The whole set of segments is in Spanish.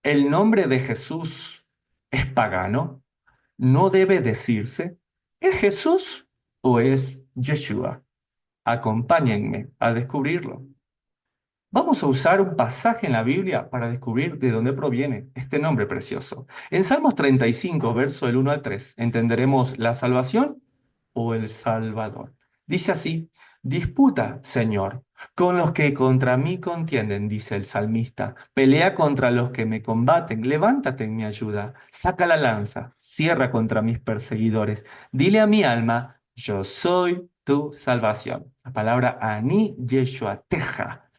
¿El nombre de Jesús es pagano? ¿No debe decirse, ¿es Jesús o es Yeshua? Acompáñenme a descubrirlo. Vamos a usar un pasaje en la Biblia para descubrir de dónde proviene este nombre precioso. En Salmos 35, verso del 1 al 3, entenderemos la salvación o el Salvador. Dice así: disputa, Señor, con los que contra mí contienden, dice el salmista. Pelea contra los que me combaten. Levántate en mi ayuda. Saca la lanza. Cierra contra mis perseguidores. Dile a mi alma, yo soy tu salvación. La palabra Ani Yeshua Teja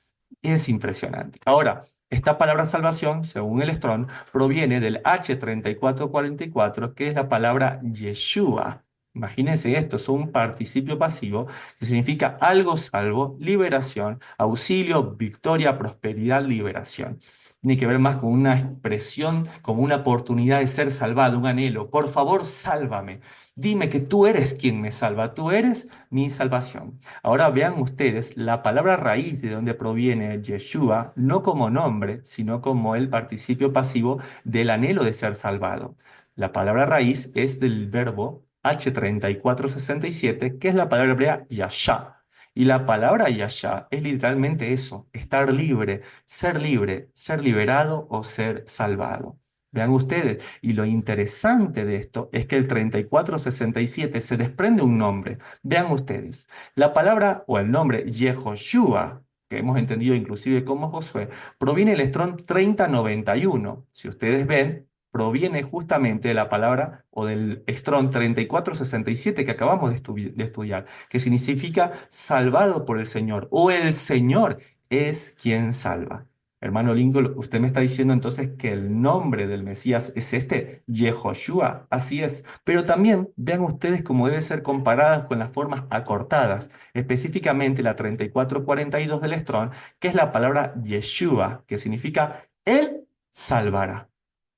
es impresionante. Ahora, esta palabra salvación, según el Strong, proviene del H3444, que es la palabra Yeshua. Imagínense esto, es un participio pasivo que significa algo salvo, liberación, auxilio, victoria, prosperidad, liberación. Tiene que ver más con una expresión, como una oportunidad de ser salvado, un anhelo. Por favor, sálvame. Dime que tú eres quien me salva, tú eres mi salvación. Ahora vean ustedes la palabra raíz de donde proviene Yeshua, no como nombre, sino como el participio pasivo del anhelo de ser salvado. La palabra raíz es del verbo H3467, que es la palabra hebrea yasha. Y la palabra yasha es literalmente eso, estar libre, ser liberado o ser salvado. Vean ustedes, y lo interesante de esto es que el 3467 se desprende un nombre. Vean ustedes, la palabra o el nombre Yehoshua, que hemos entendido inclusive como Josué, proviene del Strong 3091. Si ustedes ven, proviene justamente de la palabra o del Strong 3467 que acabamos de estudiar, que significa salvado por el Señor o el Señor es quien salva. Hermano Lincoln, usted me está diciendo entonces que el nombre del Mesías es este, Yehoshua. Así es. Pero también vean ustedes cómo debe ser comparadas con las formas acortadas, específicamente la 3442 del Strong, que es la palabra Yeshua, que significa Él salvará.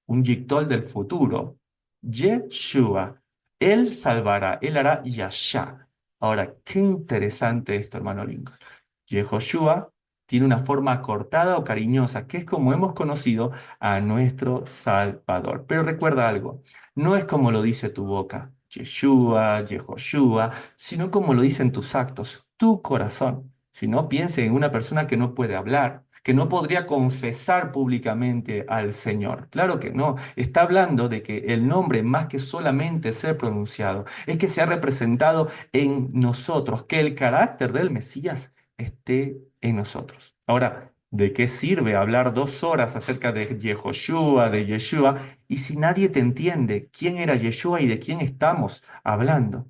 Un yictol del futuro. Yeshua. Él salvará. Él hará Yasha. Ahora, qué interesante esto, hermano Lincoln. Yehoshua tiene una forma cortada o cariñosa, que es como hemos conocido a nuestro Salvador. Pero recuerda algo, no es como lo dice tu boca, Yeshua, Yehoshua, sino como lo dicen tus actos, tu corazón. Si no, piense en una persona que no puede hablar, que no podría confesar públicamente al Señor. Claro que no. Está hablando de que el nombre, más que solamente ser pronunciado, es que se ha representado en nosotros, que el carácter del Mesías esté en nosotros. Ahora, ¿de qué sirve hablar 2 horas acerca de Yehoshua, de Yeshua, y si nadie te entiende quién era Yeshua y de quién estamos hablando?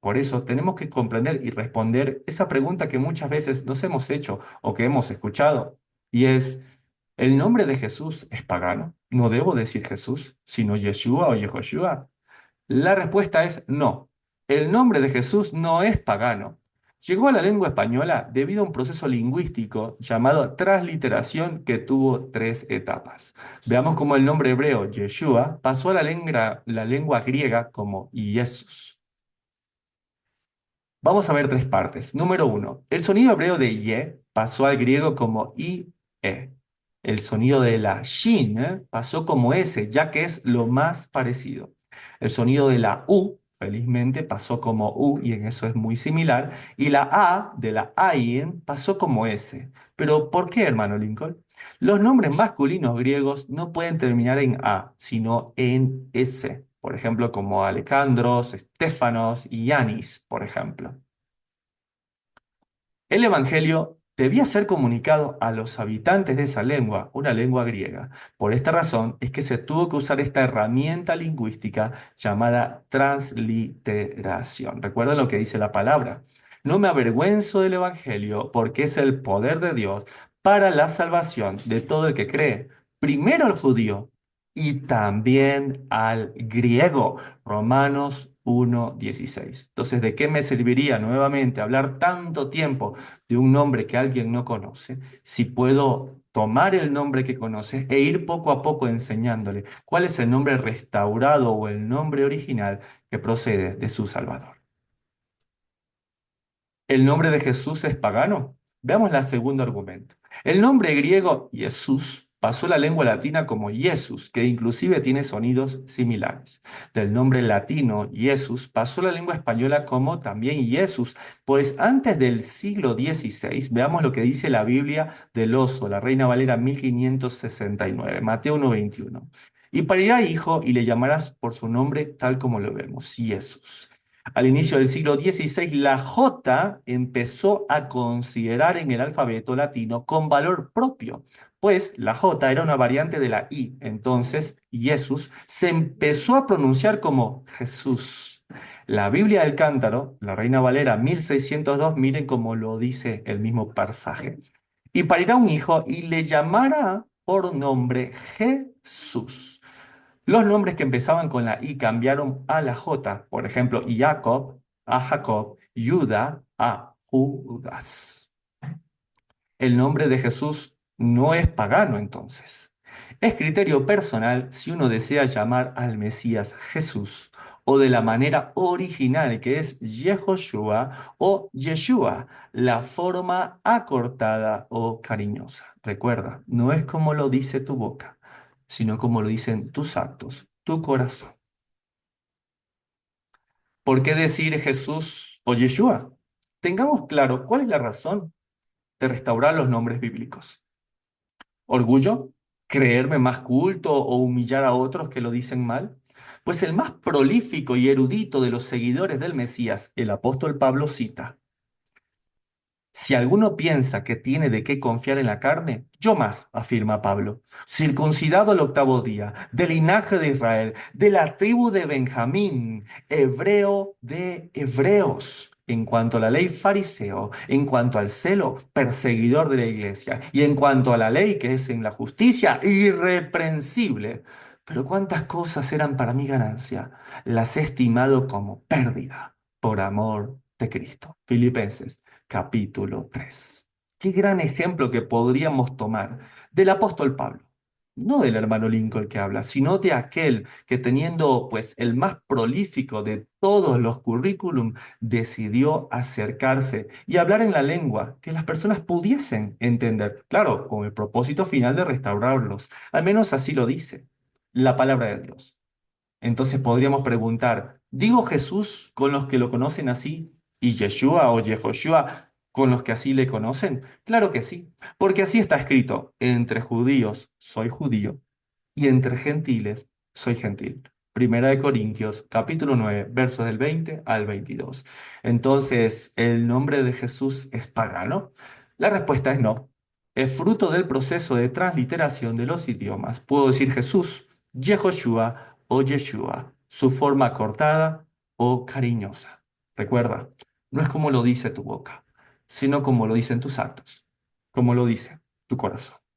Por eso tenemos que comprender y responder esa pregunta que muchas veces nos hemos hecho o que hemos escuchado, y es, ¿el nombre de Jesús es pagano? ¿No debo decir Jesús, sino Yeshua o Yehoshua? La respuesta es no. El nombre de Jesús no es pagano. Llegó a la lengua española debido a un proceso lingüístico llamado transliteración que tuvo 3 etapas. Veamos cómo el nombre hebreo Yeshua pasó a la lengua griega como Jesús. Vamos a ver 3 partes. Número 1. El sonido hebreo de ye pasó al griego como i-e. El sonido de la shin pasó como s, ya que es lo más parecido. El sonido de la u, felizmente, pasó como u, y en eso es muy similar. Y la a de la ayin pasó como s. Pero ¿por qué, hermano Lincoln? Los nombres masculinos griegos no pueden terminar en a, sino en s. Por ejemplo, como Alejandros, Estefanos y Yanis, por ejemplo. El Evangelio debía ser comunicado a los habitantes de esa lengua, una lengua griega. Por esta razón es que se tuvo que usar esta herramienta lingüística llamada transliteración. Recuerden lo que dice la palabra. No me avergüenzo del Evangelio porque es el poder de Dios para la salvación de todo el que cree. Primero al judío y también al griego. Romanos 1:16. Entonces, ¿de qué me serviría nuevamente hablar tanto tiempo de un nombre que alguien no conoce, si puedo tomar el nombre que conoce e ir poco a poco enseñándole cuál es el nombre restaurado o el nombre original que procede de su Salvador? ¿El nombre de Jesús es pagano? Veamos el segundo argumento. El nombre griego Jesús pasó la lengua latina como Jesús, que inclusive tiene sonidos similares. Del nombre latino Jesús pasó la lengua española como también Jesús, pues antes del siglo XVI, veamos lo que dice la Biblia del Oso, la Reina Valera 1569, Mateo 1:21. Y parirá hijo y le llamarás por su nombre tal como lo vemos, Jesús. Al inicio del siglo XVI, la J empezó a considerar en el alfabeto latino con valor propio, pues la J era una variante de la I. Entonces, Jesús se empezó a pronunciar como Jesús. La Biblia del Cántaro, la Reina Valera 1602, miren cómo lo dice el mismo pasaje. Y parirá un hijo y le llamará por nombre Jesús. Los nombres que empezaban con la I cambiaron a la J. Por ejemplo, Jacob a Jacob, Judá a Judas. El nombre de Jesús no es pagano entonces. Es criterio personal si uno desea llamar al Mesías Jesús o de la manera original que es Yehoshua o Yeshua, la forma acortada o cariñosa. Recuerda, no es como lo dice tu boca, sino como lo dicen tus actos, tu corazón. ¿Por qué decir Jesús o Yeshua? Tengamos claro cuál es la razón de restaurar los nombres bíblicos. ¿Orgullo? ¿Creerme más culto o humillar a otros que lo dicen mal? Pues el más prolífico y erudito de los seguidores del Mesías, el apóstol Pablo, cita: si alguno piensa que tiene de qué confiar en la carne, yo más, afirma Pablo, circuncidado al octavo día, del linaje de Israel, de la tribu de Benjamín, hebreo de hebreos, en cuanto a la ley fariseo, en cuanto al celo, perseguidor de la iglesia, y en cuanto a la ley que es en la justicia, irreprensible. Pero cuántas cosas eran para mi ganancia, las he estimado como pérdida por amor de Cristo. Filipenses capítulo 3. Qué gran ejemplo que podríamos tomar del apóstol Pablo. No del hermano Lincoln que habla, sino de aquel que teniendo pues el más prolífico de todos los currículum, decidió acercarse y hablar en la lengua que las personas pudiesen entender. Claro, con el propósito final de restaurarlos. Al menos así lo dice la palabra de Dios. Entonces podríamos preguntar, ¿digo Jesús con los que lo conocen así y Yeshua o Yehoshua con los que así le conocen? Claro que sí, porque así está escrito, entre judíos soy judío y entre gentiles soy gentil. Primera de Corintios, capítulo 9, versos del 20 al 22. Entonces, ¿el nombre de Jesús es pagano? La respuesta es no. Es fruto del proceso de transliteración de los idiomas. Puedo decir Jesús, Yehoshua o Yeshua, su forma cortada o cariñosa. Recuerda, no es como lo dice tu boca, sino como lo dicen tus actos, como lo dice tu corazón.